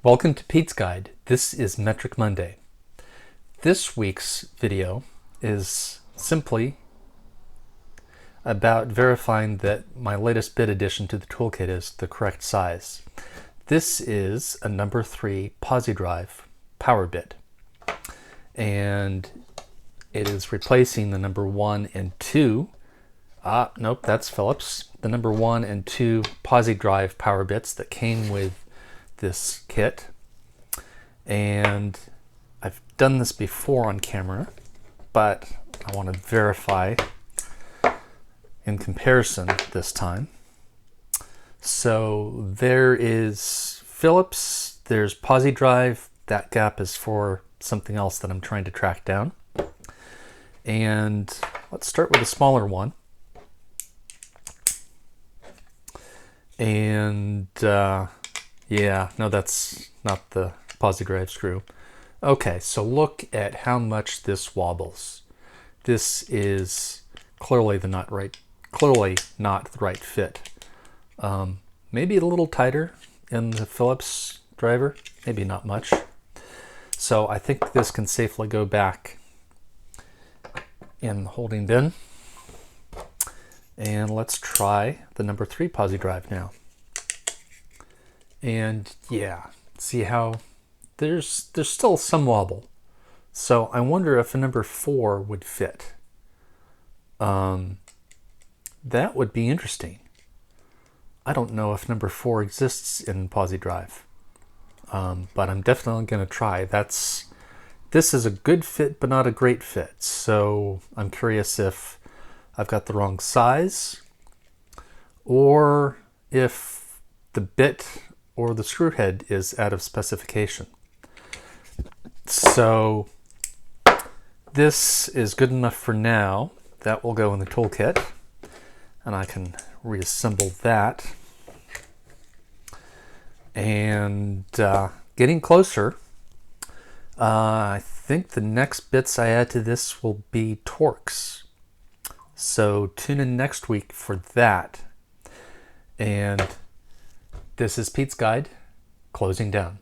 Welcome to PetesGuide. This is Metric Monday. This week's video is simply about verifying that my latest bit addition to the toolkit is the correct size. This is a number 3 Pozidriv power bit, and it is replacing the number 1 and 2. Nope, that's Philips. The number 1 and 2 Pozidriv power bits that came with this kit. And I've done this before on camera, but I want to verify in comparison this time. So there is Philips, there's Pozidriv. That gap is for something else that I'm trying to track down. And let's start with a smaller one. And yeah, no, that's not the Pozidriv screw. Okay, so look at how much this wobbles. This is clearly not the right fit. Maybe a little tighter in the Philips driver, maybe not much. So I think this can safely go back in the holding bin. And let's try the number 3 Pozidriv now. And yeah, see how there's still some wobble. So I wonder if a number 4 would fit. That would be interesting. I don't know if number 4 exists in Pozidriv, but I'm definitely going to try. This is a good fit, but not a great fit. So I'm curious if I've got the wrong size, or if the bit or the screw head is out of specification. So this is good enough for now. That will go in the toolkit, and I can reassemble that. And getting closer. I think the next bits I add to this will be Torx. So tune in next week for that. And this is PetesGuide, closing down.